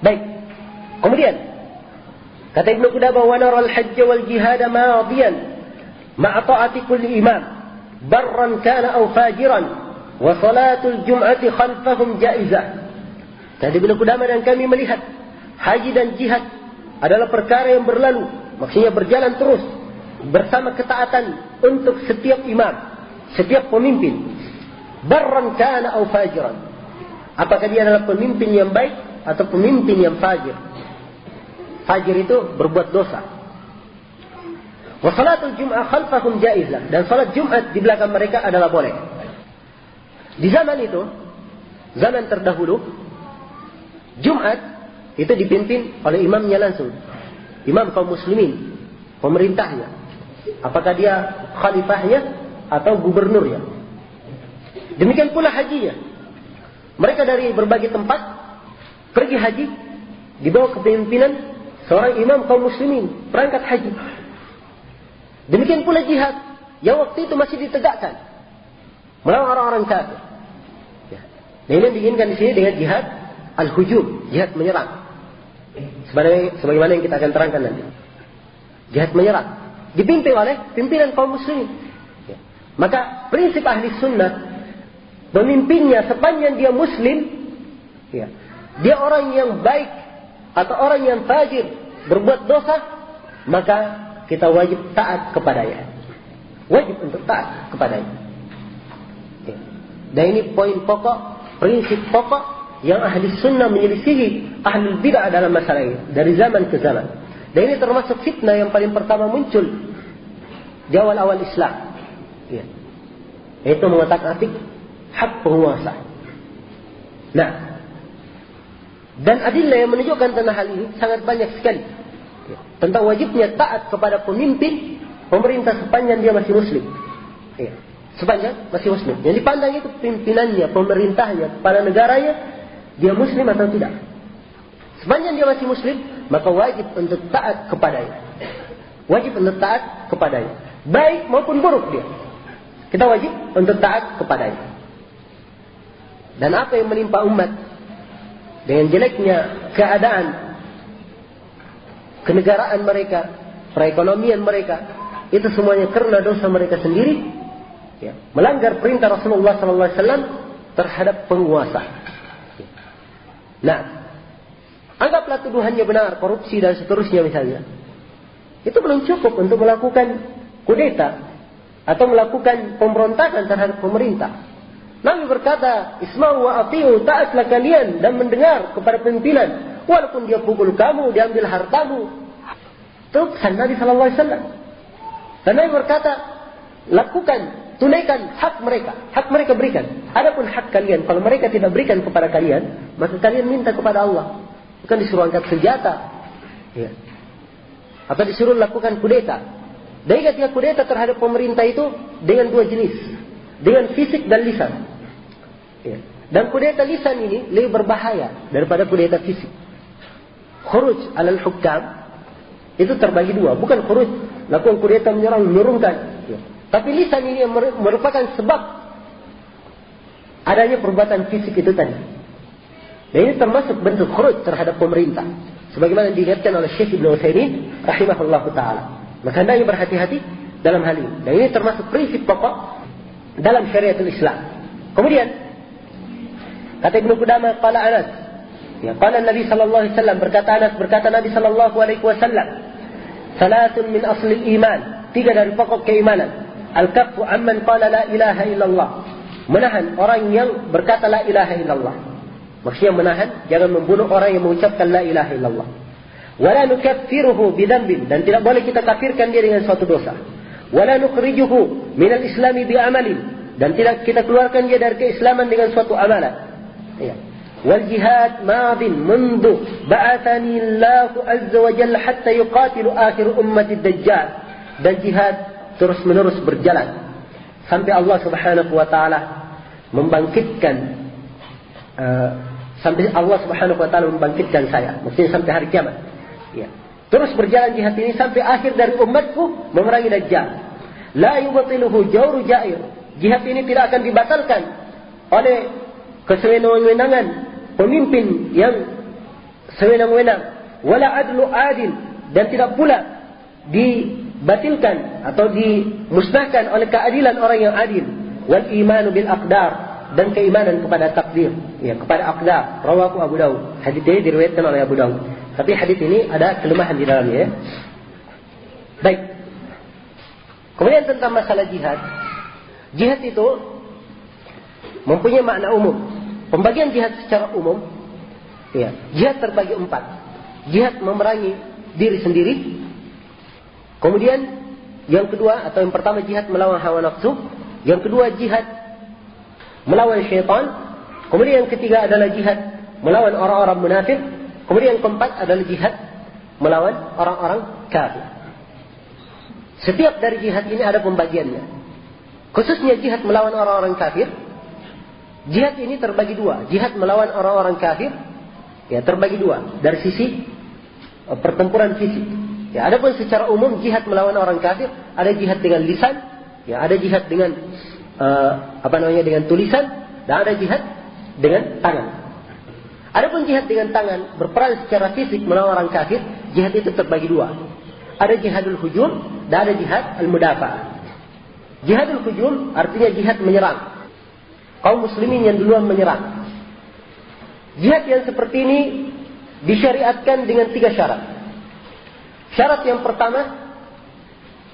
Baik. Kemudian kata Ibnu Qudamah, wa nara al-hajj wal jihad madiyan ma'a ta'ati kulli imam barran kana aw fajiran wa salatul jum'ati khalfahum jaizah. Kata Ibnu Qudamah, dan kami melihat haji dan jihad adalah perkara yang berlalu, maksudnya berjalan terus bersama ketaatan untuk setiap imam, setiap pemimpin, barran kana aw fajiran, apakah dia adalah pemimpin yang baik atau pemimpin yang fajir. Fajir itu berbuat dosa. Wa salatul jum'ah khalfahum jaizah, dan salat Jumat di belakang mereka adalah boleh. Di zaman itu, zaman terdahulu, Jumat itu dipimpin oleh imamnya langsung, imam kaum muslimin, pemerintahnya. Apakah dia khalifahnya atau gubernurnya? Demikian pula hajinya. Mereka dari berbagai tempat pergi haji di bawah kepemimpinan seorang imam kaum muslimin, berangkat haji. Demikian pula jihad yang waktu itu masih ditegakkan melawan orang-orang kafir. Ya. Nah, ini yang diinginkan di sini dengan jihad al-hujum, jihad menyerang. Sebagaimana yang kita akan terangkan nanti. Jihad menyerang dipimpin oleh pimpinan kaum muslimin. Ya. Maka prinsip ahli sunnah, pemimpinnya sepanjang dia muslim, ya, dia orang yang baik atau orang yang fajir, berbuat dosa, maka kita wajib taat kepadanya. Wajib untuk taat kepadanya. Ya. Dan ini poin pokok, prinsip pokok yang ahli sunnah menyelisihi ahli bid'ah dalam masalah ini dari zaman ke zaman. Dan ini termasuk fitnah yang paling pertama muncul di awal-awal Islam. Ya. Itu mengotak-atik hak penguasa. Nah, dan adillah yang menunjukkan tentang hal ini sangat banyak sekali. Ya. Tentang wajibnya taat kepada pemimpin pemerintah sepanjang dia masih muslim. Ya. Sepanjang masih muslim. Yang dipandang itu pimpinannya, pemerintahnya, kepala negaranya, dia muslim atau tidak. Sepanjang dia masih muslim, maka wajib untuk taat kepadanya. Wajib untuk taat kepadanya. Baik maupun buruk dia, kita wajib untuk taat kepadanya. Dan apa yang menimpa umat dengan jeleknya keadaan kenegaraan mereka, perekonomian mereka, itu semuanya karena dosa mereka sendiri, ya, melanggar perintah Rasulullah SAW terhadap penguasa. Nah, anggaplah tuduhannya benar, korupsi dan seterusnya misalnya. Itu belum cukup untuk melakukan kudeta atau melakukan pemberontakan terhadap pemerintah. Nabi berkata, "Isma'u wa ati'u," taatlah kalian dan mendengar kepada pimpinan, walaupun dia pukul kamu, diambil hartamu. Itu pesan Nabi sallallahu alaihi wasallam. Dan Nabi berkata, lakukan, tunaikan hak mereka berikan. Adapun hak kalian, kalau mereka tidak berikan kepada kalian, maka kalian minta kepada Allah. Bukan disuruh angkat senjata, ya, atau disuruh lakukan kudeta. Dan ingatnya kudeta terhadap pemerintah itu dengan dua jenis, dengan fisik dan lisan. Ya. Dan kudeta lisan ini lebih berbahaya daripada kudeta fisik. Khuruj alal hukam itu terbagi dua, bukan khuruj lakukan kudeta menyerang, menurunkan. Ya. Tapi lisan ini yang merupakan sebab adanya perbuatan fisik itu tadi. Dan ini termasuk bentuk khuruj terhadap pemerintah, sebagaimana diingatkan oleh Syekh Ibnu Utsaimin rahimahullahu taala. Maka hendaknya berhati-hati dalam hal ini. Dan ini termasuk prinsip pokok dalam syariatul Islam. Kemudian kata Ibnu Qudamah, qala Anas, ya, qala Nabi sallallahu alaihi wasallam, berkata Anas, berkata Nabi sallallahu alaihi wasallam, salatun min asli iman, tiga dari pokok keimanan. Al-kaffu amman qala la ilaha illallah, menahan orang yang berkata la ilaha illallah. Maksudnya menahan, jangan membunuh orang yang mengucapkan la ilaha illallah. Wala nukaffiruhu bidambin, dan tidak boleh kita kafirkan dia dengan suatu dosa. Wala nukhrijuhu minal islami bi'amalin, dan tidak kita keluarkan dia dari keislaman dengan suatu amalan. Ya. Wal jihad madin mundu ba'athani Allah azza wa jalla hatta yuqatilu akhir ummati dajjal, dan jihad terus menerus berjalan sampai Allah subhanahu wa ta'ala membangkitkan sampai Allah subhanahu wa ta'ala membangkitkan saya, maksudnya sampai hari kiamat. Ya. Terus berjalan jihad ini sampai akhir dari umatku memerangi Dajjal. La yubatiluhu jawru jair, jihad ini tidak akan dibatalkan oleh kesewenang-wenangan pemimpin yang sewenang-wenang, wala adlu adil, dan tidak pula dibatilkan atau dimusnahkan oleh keadilan orang yang adil, wal imanu bil aqdar, dan keimanan kepada takdir, ya, kepada aqdar. Rawahu Abu Daud. Hadis ini diriwayatkan oleh Abu Daud. Tapi hadis ini ada kelemahan di dalamnya, ya. Baik. Kemudian tentang masalah jihad. Jihad itu mempunyai makna umum. Pembagian jihad secara umum, ya, jihad terbagi 4. Jihad memerangi diri sendiri. Kemudian yang kedua atau yang pertama jihad melawan hawa nafsu. Yang kedua jihad melawan syaitan. Kemudian yang ketiga adalah jihad melawan orang-orang munafik. Kemudian yang keempat adalah jihad melawan orang-orang kafir. Setiap dari jihad ini ada pembagiannya. Khususnya jihad melawan orang-orang kafir. Jihad ini terbagi 2. Jihad melawan orang-orang kafir, ya, terbagi 2 dari sisi pertempuran fisik. Ya, adapun secara umum jihad melawan orang kafir ada jihad dengan lisan, ya, ada jihad dengan dengan tulisan, dan ada jihad dengan tangan. Adapun jihad dengan tangan berperan secara fisik melawan orang kafir, jihad itu terbagi 2. Ada jihadul hujum dan ada jihad al-mudafa'ah. Jihadul hujum artinya jihad menyerang. Kaum muslimin yang duluan menyerang. Jihad yang seperti ini disyariatkan dengan 3 syarat. Syarat yang pertama,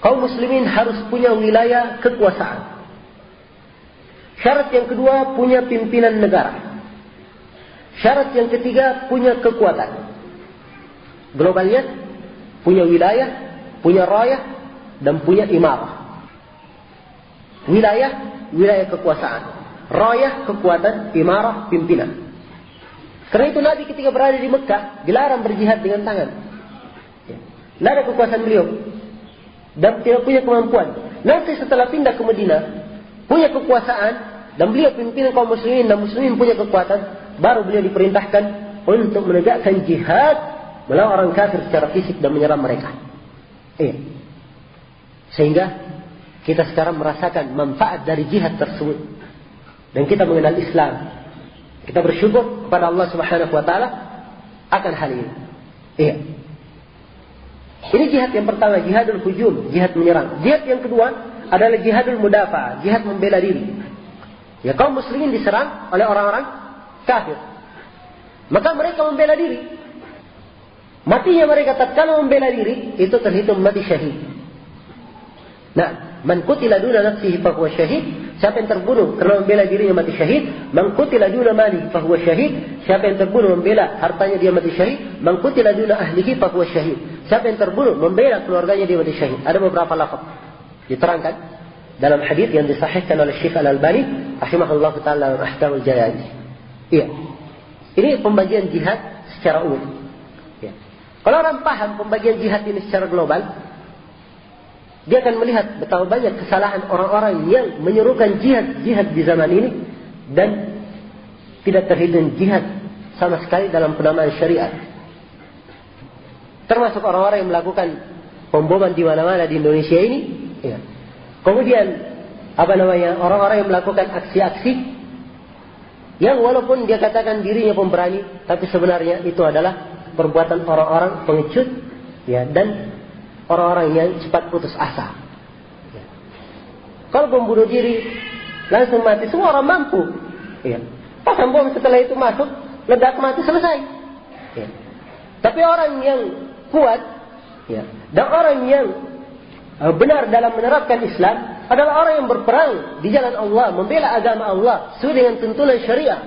kaum muslimin harus punya wilayah kekuasaan. Syarat yang kedua, punya pimpinan negara. Syarat yang ketiga, punya kekuatan. Globalnya, punya wilayah, punya rayah, dan punya imarah. Wilayah kekuasaan. Rayah, kekuatan, imarah, pimpinan. Karena itu Nabi ketika berada di Mekah dilarang berjihad dengan tangan. Tidak ada kekuasaan beliau dan tidak punya kemampuan. Nanti setelah pindah ke Madinah, punya kekuasaan dan beliau pimpinan kaum muslimin dan muslimin punya kekuatan, baru beliau diperintahkan untuk menegakkan jihad melawan orang kafir secara fisik dan menyerang mereka. Sehingga kita sekarang merasakan manfaat dari jihad tersebut. Dan kita mengenal Islam. Kita bersyukur kepada Allah Subhanahu wa taala akan hal ini. Ini jihad yang pertama, jihadul hujum, jihad menyerang. Jihad yang kedua adalah jihadul mudafa'ah, jihad membela diri. Ya, kaum muslimin diserang oleh orang-orang kafir. Maka mereka membela diri. Matinya mereka tatkala membela diri itu terhitung mati syahid. Nah, man qutila duna nafsihi fa huwa syahid. Siapa yang terbunuh karena membela dirinya mati syahid. Man qutila duna malihi fa huwa syahid. Siapa yang terbunuh membela hartanya dia mati syahid. Man qutila duna ahlihi fa huwa syahid. Siapa yang terbunuh membela keluarganya dia mati syahid. Ada beberapa lafaz diterangkan dalam hadis yang disahihkan oleh Syekh Al-Albani rahimahullahu taala Ahkamul Janaiz. Iya. Ini pembagian jihad secara umum. Kalau orang paham pembagian jihad ini secara global, dia akan melihat betapa banyak kesalahan orang-orang yang menyerukan jihad di zaman ini dan tidak terhitung jihad sama sekali dalam penamaan syariat. Termasuk orang-orang yang melakukan pemboman di mana-mana di Indonesia ini. Ya. Kemudian orang-orang yang melakukan aksi-aksi yang walaupun dia katakan dirinya pemberani, tapi sebenarnya itu adalah perbuatan orang-orang pengecut, ya, dan orang-orang yang cepat putus asa. Ya. Kalau membunuh diri langsung mati, semua orang mampu. Ya. Pasang bom setelah itu masuk, ledak mati, selesai. Ya. Tapi orang yang kuat, ya, dan orang yang benar dalam menerapkan Islam adalah orang yang berperang di jalan Allah, membela agama Allah sesuai dengan tuntunan syariah.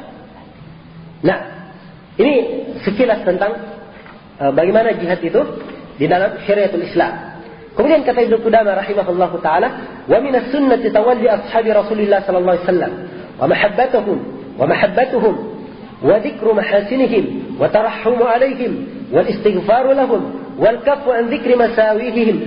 Nah, ini sekilas tentang bagaimana jihad itu di dalam syariatul Islam. Kemudian kata Ibnu Qudamah rahimahullahu taala, "Wa min as-sunnati tawalli ashabi Rasulillah sallallahu alaihi wasallam wa mahabbatuhum wa dhikru mahasinihim wa tarahhum alaihim wal istighfaru lahum wal kaffu an dhikri masawiihim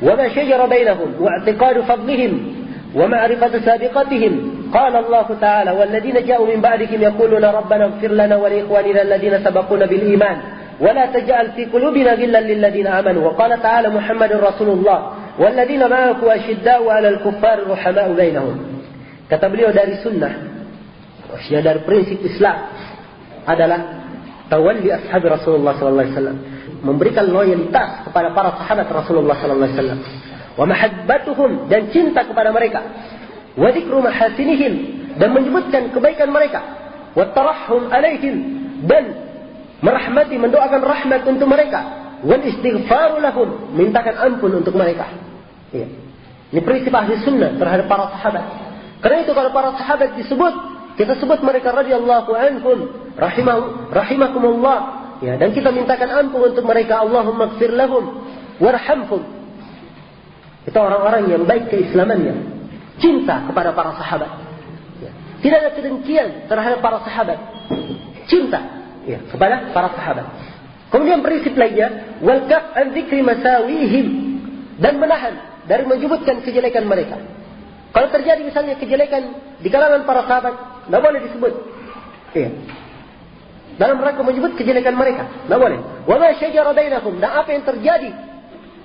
wa ma shajara bainahum wa i'tiqadu fadlihim wa ma'rifatu sabiqatihim." قال الله تعالى والذين جاءوا من بعدهم يقولون ربنا اغفر لنا ولإخواننا الذين سبقونا بالإيمان ولا تجعل في قلوبنا غلا للذين آمنوا وقال تعالى محمد رسول الله والذين معه أشداء على الكفار رحماء بينهم. Kata beliau dari sunnah, dari prinsip Islam adalah tawalli ashabi Rasulullah sallallahu alaihi wasallam, memberikan loyalitas kepada para sahabat Rasulullah sallallahu alaihi wasallam, wa mahabbatuhum, dan cinta kepada mereka, wa dzikru mahasinihim, dan menyebutkan kebaikan mereka, wa tarahhum alaihim, dan merahmati, mendoakan rahmat untuk mereka, wal istighfaru lahum, mintakan ampun untuk mereka. Ya. Ini prinsip ahli sunnah terhadap para sahabat. Karena itu kalau para sahabat disebut, kita sebut mereka radhiyallahu anhum, rahimakumullah, ya, dan kita mintakan ampun untuk mereka, Allahumma ighfir lahum warhamhum. Itu orang-orang yang baik keislamannya, cinta kepada para sahabat. Ya. Tidak ada kedengkian terhadap para sahabat, cinta, ya, kepada para sahabat. Kemudian prinsip lainnya, wal kaf an dzikri masawihim, dan menahan dari menyebutkan kejelekan mereka. Kalau terjadi misalnya kejelekan di kalangan para sahabat, tidak boleh disebut. Iya. Dalam rangka menyebut kejelekan mereka, tidak boleh. Wa ma syajara bainahum, dan apa yang terjadi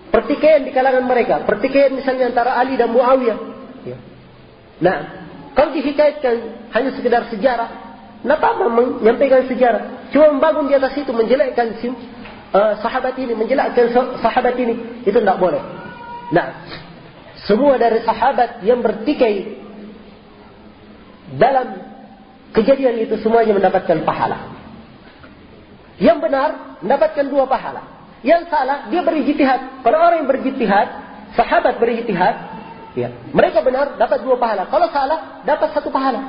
pertikaian di kalangan mereka, pertikaian misalnya antara Ali dan Muawiyah. Iya. Nah, kalau dihikayatkan hanya sekedar sejarah, tidak apa menyampaikan sejarah, cuma membangun di atas itu, menjelekkan sahabat ini, menjelekkan sahabat ini, itu tidak boleh. Nah, semua dari sahabat yang bertikai dalam kejadian itu semuanya mendapatkan pahala. Yang benar mendapatkan 2 pahala. Yang salah dia berijtihad. Kalau orang yang berijtihad, sahabat berijtihad, ya, mereka benar dapat 2 pahala. Kalau salah dapat 1 pahala.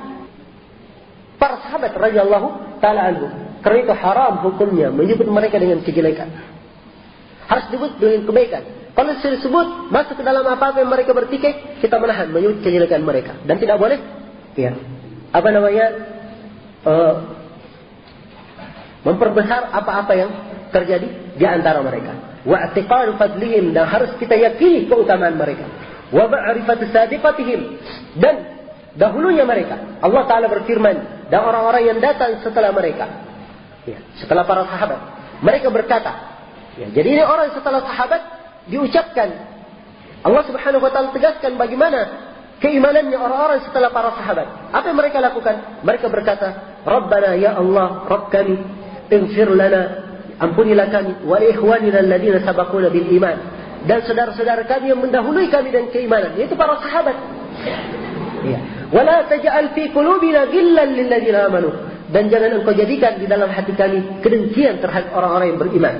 Para sahabat radhiyallahu taala anhum. Karena itu haram hukumnya menyebut mereka dengan kejelekan. Harus disebut dengan kebaikan. Kalau sudah disebut masuk ke dalam apa-apa yang mereka bertikai, kita menahan menyebut kejelekan mereka, dan tidak boleh, ya, memperbesar apa-apa yang terjadi di antara mereka. Wa i'tiqadu fadlihim, dan harus kita yakini keutamaan mereka. Wa ma'rifatu sabiqatihim, dan dahulunya mereka. Allah Taala berfirman, dan orang-orang yang datang setelah mereka, ya, setelah para sahabat, mereka berkata, ya, jadi ini orang setelah sahabat diucapkan. Allah Subhanahu wa taala tegaskan bagaimana keimanannya orang-orang setelah para sahabat. Apa yang mereka lakukan? Mereka berkata, Rabbana, ya Allah, Rabb kami, ighfir lana, ampunilah kami, wa ikhwanina alladziina sabaquna bil iman, dan saudara-saudara kami yang mendahului kami dan keimanan, yaitu para sahabat. Ya. Wala taj'al fi qulubina ghillan lil ladziina amanu, dan jangan engkau jadikan di dalam hati kami kedengkian terhadap orang-orang yang beriman.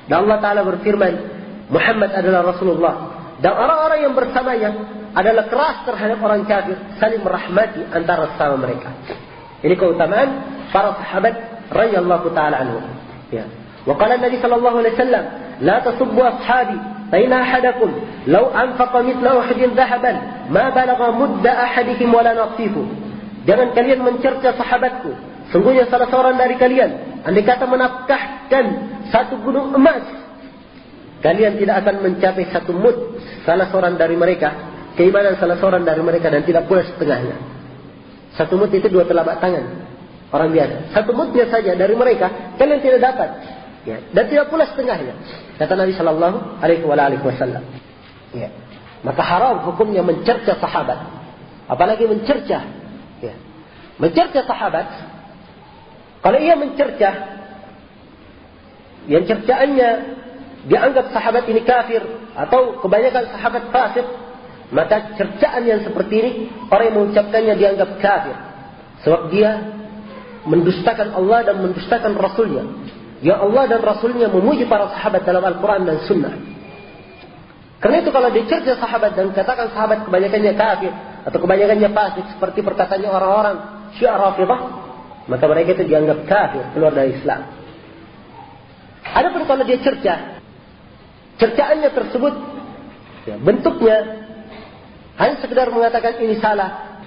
Dan Allah Taala berfirman, Muhammad adalah Rasulullah, dan orang-orang yang bersamanya adalah keras terhadap orang kafir, saling merahmati antara sesama mereka. Ini keutamaan para sahabat radhiyallahu taala anhum. Ya. Wa qala Nabi sallallahu alaihi wasallam, la tasubbu ashabi, fa inna ahadakum law anfaqa mithla uhudin dhahaban ma balagha mudda ahadihim wala nasifu. Jangan kalian mencerca sahabatku, sungguhnya salah seorang dari kalian andai kata menafkahkan 1 gunung emas, kalian tidak akan mencapai 1 mud salah seorang dari mereka, keimanan salah seorang dari mereka, dan tidak pula setengahnya. 1 mud itu 2 telapak tangan orang biasa. 1 mudnya saja dari mereka kalian tidak dapat, ya, dan tidak pula setengahnya, kata Nabi sallallahu alaihi wasallam. Ya. Maka haram hukumnya mencerca sahabat, apalagi mencerca, ya, mencerca sahabat. Kalau ia mencerca yang cercaannya dianggap sahabat ini kafir atau kebanyakan sahabat fasik, maka cercaan yang seperti ini orang yang mengucapkannya dianggap kafir, sebab dia mendustakan Allah dan mendustakan Rasulnya. Ya, Allah dan Rasulnya memuji para sahabat dalam Al-Quran dan Sunnah. Karena itu kalau dicerca sahabat dan katakan sahabat kebanyakannya kafir atau kebanyakannya fasik, seperti perkataannya orang-orang Syiah Rafidhah, maka mereka itu dianggap kafir, keluar dari Islam. Adapun kalau dia cercaannya tersebut, ya, bentuknya hanya sekedar mengatakan ini salah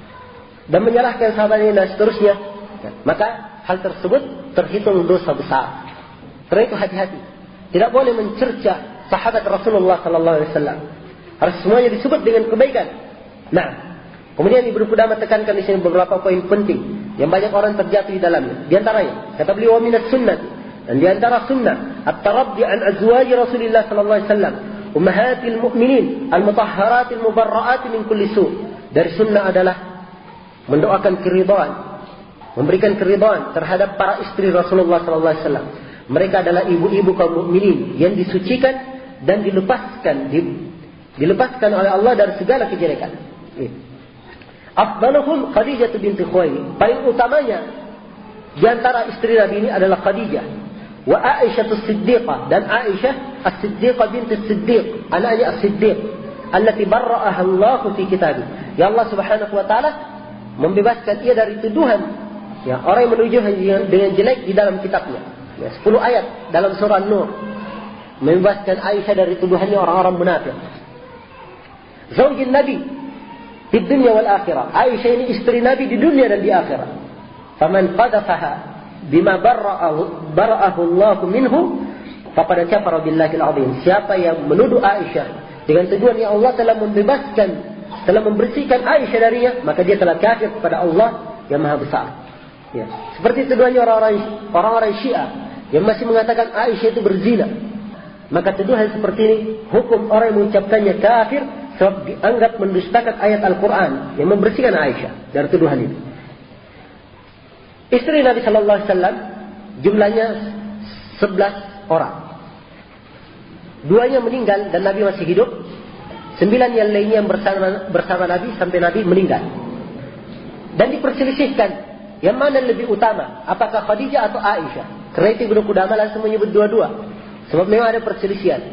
dan menyalahkan sahabat ini dan seterusnya, ya, maka hal tersebut terhitung dosa besar. Karena itu hati-hati, tidak boleh mencerca sahabat Rasulullah sallallahu alaihi wasallam. Harus semuanya disebut dengan kebaikan. Nah, kemudian Ibnu Qudamah tekankan di sini beberapa poin penting yang banyak orang terjatuh di dalamnya. Di antaranya, kata beliau, minat sunnah, dan di antara sunnah at-taraddi an azwaj Rasulullah sallallahu alaihi wasallam ummahatil mu'minin al-mutahharatil mubarra'at min kulli su'. Dari sunnah adalah mendoakan keridhaan memberikan keridhaan terhadap para istri Rasulullah sallallahu alaihi wasallam. Mereka adalah ibu-ibu kaum mukminin yang disucikan dan dilepaskan oleh Allah dari segala kejelekan. Afdaluhum Khadijah binti Khuwailid. Paling utamanya di antara istri Nabi ini adalah Khadijah. Wa Aisyah as-Siddiqah, dan Aisyah as-Siddiqah binti Siddiq, anaknya as-Siddiq, allati barra'aha Allah fi kitabih. Ya Allah Subhanahu wa taala membebaskan ia dari tuduhan ya orang yang menuduh dengan jelek di dalam kitabnya. Ya, 10 ayat dalam surah Nur membebaskan Aisyah dari tuduhannya orang-orang munafik. Zaujin Nabi di dunia wal akhirah. Aisyah ini istri Nabi di dunia dan di akhirat. Faman qadafaha bima bara'ahu Allah minhu faqad kafara billahi al-azim. Siapa yang menuduh Aisyah dengan tuduhan yang Allah telah membebaskan, telah membersihkan Aisyah darinya, maka dia telah kafir kepada Allah yang Maha Besar. Ya. Seperti tuduhannya orang-orang Syiah yang masih mengatakan Aisyah itu berzina. Maka tuduhan seperti ini hukum orang yang mengucapkannya kafir sebab dianggap mendustakan ayat Al-Quran yang membersihkan Aisyah dari tuduhan itu. Istri Nabi sallallahu alaihi wasallam jumlahnya 11 orang. 2-nya meninggal dan Nabi masih hidup. 9 yang lainnya yang bersama Nabi sampai Nabi meninggal. Dan diperselisihkan yang mana lebih utama, apakah Khadijah atau Aisyah? Karena itu Ibnu Qudamah langsung menyebut dua-dua. Sebab memang ada perselisihan.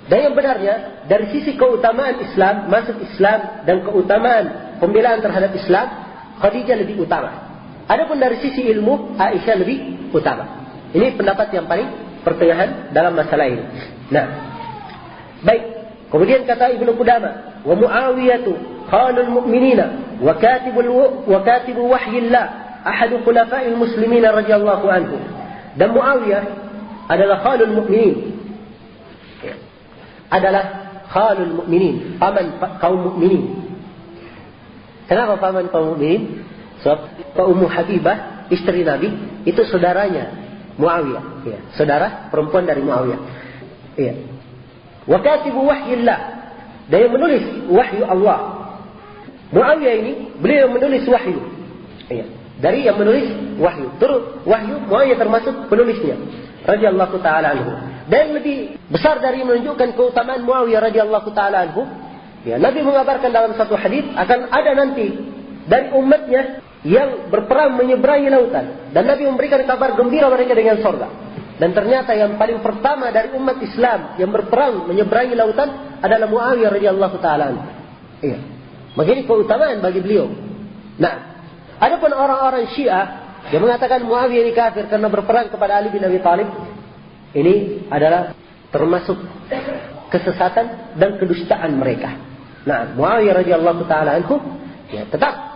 Dan yang benarnya dari sisi keutamaan Islam, masuk Islam dan keutamaan pembelaan terhadap Islam, Khadijah lebih utama. Adapun dari sisi ilmu, Aisyah lebih utama. Ini pendapat yang paling pertengahan dalam masalah ini. Nah, baik. Kemudian kata Ibnu Qudamah, wa Muawiyatu khalul mu'minina wa katibu wahyillah ahadu khulafa'il muslimin radhiyallahu anhu. Dan Muawiyah adalah khalul mu'minin. Adalah khalul mu'minin, paman kaum mukminin. Kenapa paman kaum mukminin? Sebab Ummu Habibah, istri Nabi, itu saudaranya Muawiyah, ya, saudara perempuan dari Muawiyah. Iya. Wa katibu wahyillah, dan yang menulis wahyu Allah. Muawiyah ini beliau yang menulis wahyu. Iya. Dari yang menulis wahyu. Terus wahyu Muawiyah termasuk penulisnya. Radhiyallahu taala anhu. Dan lebih besar dari menunjukkan keutamaan Muawiyah radhiyallahu taala anhu, ya, Nabi mengabarkan dalam satu hadis akan ada nanti dari umatnya yang berperang menyeberangi lautan, dan Nabi memberikan kabar gembira mereka dengan surga. Dan ternyata yang paling pertama dari umat Islam yang berperang menyeberangi lautan adalah Muawiyah radhiyallahu taala anhu. Iya. Begini keutamaan bagi beliau. Nah, adapun orang-orang Syiah yang mengatakan Muawiyah ini kafir karena berperang kepada Ali bin Abi Thalib, ini adalah termasuk kesesatan dan kedustaan mereka. Nah, Muawiyah radhiyallahu taala anhu, ya, tetap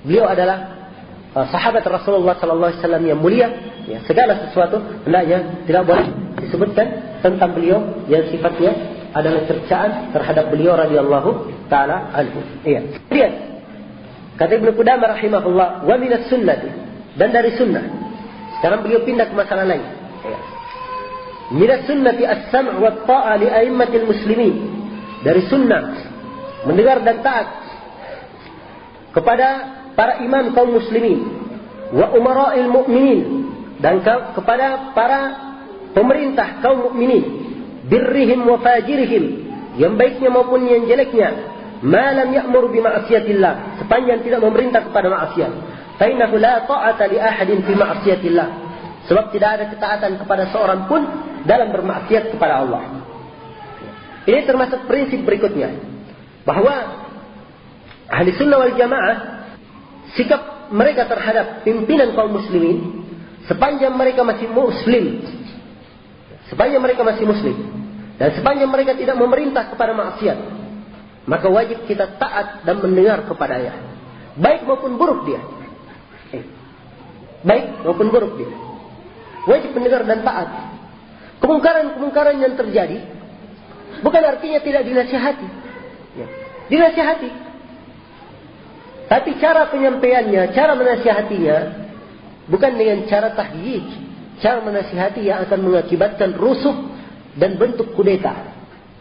beliau adalah sahabat Rasulullah sallallahu alaihi wasallam yang mulia. Ya, segala sesuatu hendaknya tidak boleh disebutkan tentang beliau yang sifatnya adalah cercaan terhadap beliau radhiyallahu taala anhu. Iya. Kemudian kata Ibnu Qudamah rahimahullah, wa minas sunnati, dan dari sunnah. Sekarang beliau pindah ke masalah lain. Iya. Minas sunnati as-sam' wa at-ta'a li a'immatil muslimin. Dari sunnah mendengar dan taat kepada para imam kaum muslimin, wa umara'il mu'minin, dan kepada para pemerintah kaum mukminin, birrihim wa fajirihim, yang baiknya maupun yang jeleknya, ma lam ya'mur bi ma'siyatillah, sepanjang tidak memerintah kepada maksiat. Fa innahu la ta'ata li ahadin fi ma'siyatillah, sebab tidak ada ketaatan kepada seorang pun dalam bermaksiat kepada Allah. Ini termasuk prinsip berikutnya, bahwa ahli sunnah wal jamaah, sikap mereka terhadap pimpinan kaum muslimin sepanjang mereka masih muslim, dan sepanjang mereka tidak memerintah kepada maksiat, maka wajib kita taat dan mendengar kepadanya, baik maupun buruk dia. Wajib mendengar dan taat. Kemungkaran yang terjadi bukan artinya tidak dinasihati. Ya, dinasihati. Tapi cara penyampaiannya, cara menasihatinya bukan dengan cara tahyij. Cara menasihati yang akan mengakibatkan rusuh dan bentuk kudeta,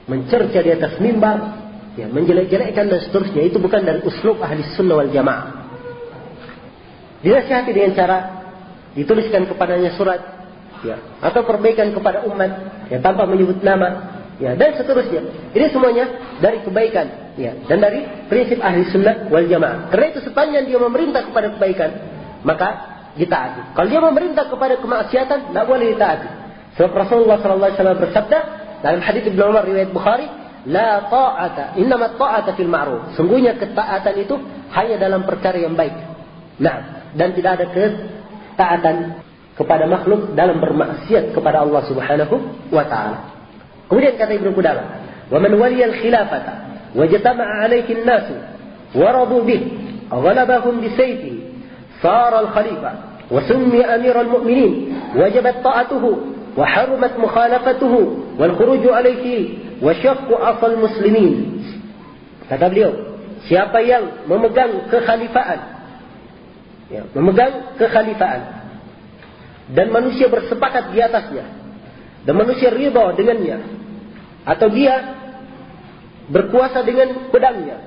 mencerca di atas mimbar, ya, menjelek-jelekkan dan seterusnya. Itu bukan dari uslub ahli sunnah wal jamaah. dinasihati dengan cara dituliskan kepadanya surat, ya, atau perbaikan kepada umat, ya, tanpa menyebut nama, ya, dan seterusnya. Ini semuanya dari kebaikan, ya, dan dari prinsip ahli sunnah wal jamaah. Karena itu sepanjang dia memerintah kepada kebaikan, maka ditaati. Kalau dia memerintah kepada kemaksiatan, tidak boleh ditaati. Sebab Rasulullah SAW bersabda dalam hadits Ibnu Umar riwayat Bukhari, la ta'ata, innamat ta'ata fil ma'ruf. Sungguhnya ketaatan itu hanya dalam perkara yang baik. Nah, dan tidak ada ketaatan kepada makhluk dalam bermaksiat kepada Allah Subhanahu wa taala. Kemudian kata Ibnu Qudamah, "Wa man waliya al-khilafata wajtama'a 'alayhi an-nas wa radu bih, ghalabahum bi sayfihi, sara al-khalifa wa summiya amiral mu'minin, wajibat ta'atuhu wa harumat mukhalafatuhu wal khuruju 'alayhi wa syaqqu 'asal muslimin." Kata beliau, siapa yang memegang kekhalifaan, ya, memegang kekhalifaan dan manusia bersepakat di atasnya, dan manusia ridha dengannya, atau dia berkuasa dengan pedangnya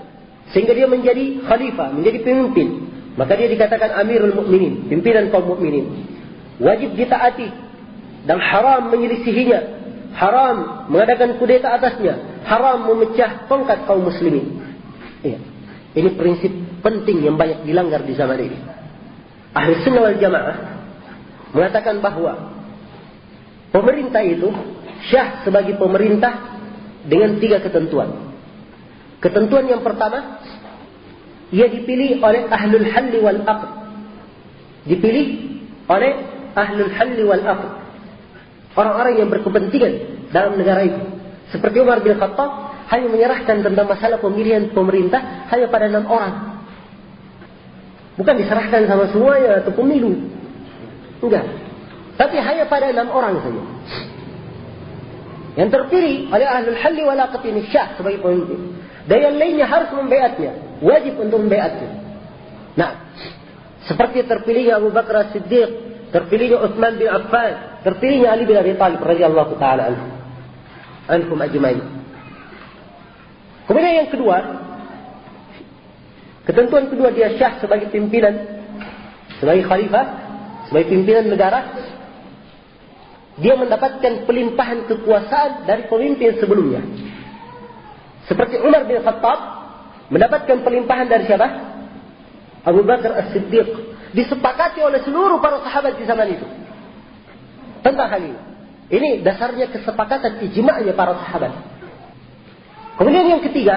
sehingga dia menjadi khalifah, menjadi pemimpin, maka dia dikatakan amirul mukminin, pimpinan kaum mukminin. Wajib ditaati dan haram menyelisihinya, haram mengadakan kudeta atasnya, haram memecah tongkat kaum muslimin. Iya. Ini prinsip penting yang banyak dilanggar di zaman ini. Ahli sunnah wal jamaah mengatakan bahwa pemerintah itu syah sebagai pemerintah dengan 3 ketentuan. Ketentuan yang pertama, ia dipilih oleh ahlul halli wal aqd. Dipilih oleh ahlul halli wal aqd, orang-orang yang berkepentingan dalam negara itu. Seperti Umar bin Khattab hanya menyerahkan tentang masalah pemilihan pemerintah hanya pada 6 orang. Bukan diserahkan sama semuanya atau pemilu. Enggak. Tapi hanya pada 6 orang saja. Yang terpilih oleh ahlul halli wal aqd ini syah sebagai pemimpin. Dan yang lainnya harus membaiatnya, wajib untuk membaiatnya. Nah, seperti terpilihnya Abu Bakar As-Siddiq, terpilihnya Utsman bin Affan, terpilihnya Ali bin Abi Thalib radhiyallahu taala anhum ajmain. Kemudian yang kedua, ketentuan kedua, dia syah sebagai pimpinan, sebagai khalifah, sebagai pimpinan negara. Dia mendapatkan pelimpahan kekuasaan dari pemimpin sebelumnya. Seperti Umar bin Khattab mendapatkan pelimpahan dari siapa? Abu Bakar As-Siddiq. Disepakati oleh seluruh para sahabat di zaman itu tentang hal ini. Ini dasarnya kesepakatan ijma'nya para sahabat. Kemudian yang ketiga,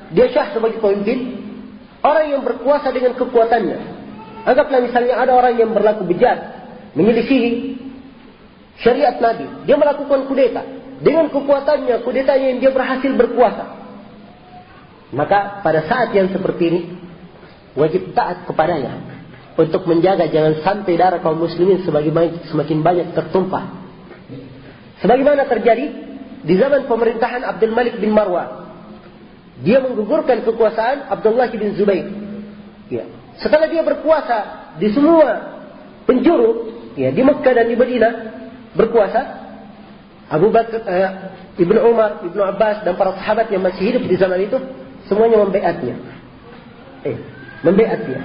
dia syah sebagai pemimpin, orang yang berkuasa dengan kekuatannya. Anggaplah misalnya ada orang yang berlaku bejat, menyelisihi syariat Nabi. Dia melakukan kudeta. Dengan kekuatannya, kudetanya yang dia berhasil berkuasa. Maka pada saat yang seperti ini, wajib taat kepadanya. Untuk menjaga jangan sampai darah kaum muslimin semakin banyak tertumpah. Sebagaimana terjadi di zaman pemerintahan Abdul Malik bin Marwan. Dia menggugurkan kekuasaan Abdullah bin Zubair. Ya. Setelah dia berkuasa di semua penjuru, ya, di Mekah dan di Madinah berkuasa, Abu Bakar, Ibnu Umar, Ibnu Abbas dan para sahabat yang masih hidup di zaman itu semuanya membaiatnya. Membaiatnya.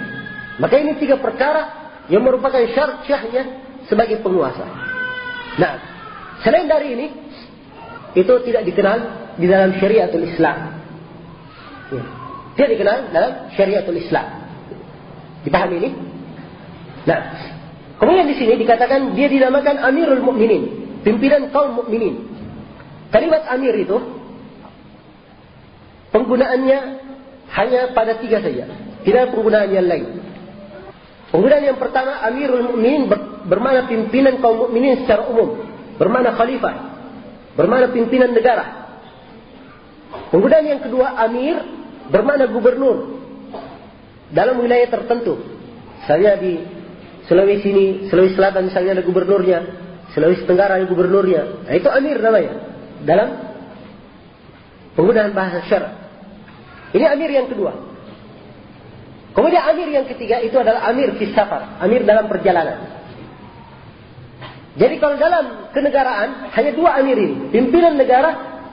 Maka ini 3 perkara yang merupakan syarat syahnya sebagai penguasa. Nah, selain dari ini, itu tidak dikenal di dalam syariatul Islam. Ya. Tidak dikenal dalam syariatul Islam. Dipahami ini? Nah, kemudian di sini dikatakan dia dinamakan Amirul Mukminin, pimpinan kaum mukminin. Kalimat Amir itu penggunaannya hanya pada 3 saja, tidak ada penggunaan yang lain. Penggunaan yang pertama, Amirul Mukminin bermakna pimpinan kaum mukminin secara umum, bermakna khalifah, bermakna pimpinan negara. Penggunaan yang kedua, Amir bermakna gubernur dalam wilayah tertentu. Misalnya di Sulawesi ini, Sulawesi Selatan misalnya ada gubernurnya, Sulawesi Tenggara ada gubernurnya. Nah, itu Amir namanya dalam penggunaan bahasa syar'i. Ini Amir yang kedua. Kemudian Amir yang ketiga itu adalah Amir fi safar, Amir dalam perjalanan. Jadi kalau dalam kenegaraan hanya 2 Amir ini, pimpinan negara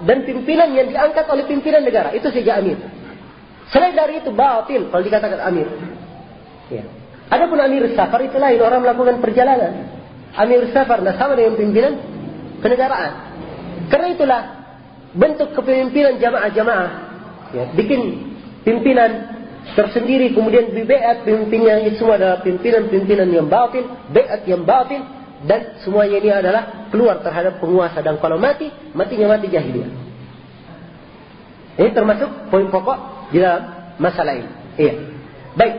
dan pimpinan yang diangkat oleh pimpinan negara, itu saja Amir. Selain dari itu batil kalau dikatakan Amir. Ya. Adapun amir safar itu lain, orang melakukan perjalanan. Amir safar sama dengan pimpinan kenegaraan. Karena itulah bentuk kepemimpinan jamaah-jamaah. Ya, bikin pimpinan tersendiri, kemudian bi'at pimpinannya semua adalah pimpinan-pimpinan yang batil, bi'at yang batil, dan semuanya ini adalah keluar terhadap penguasa. Dan kalau matinya mati jahiliyah. Ini termasuk poin pokok di dalam masalah ini. Iya. Baik.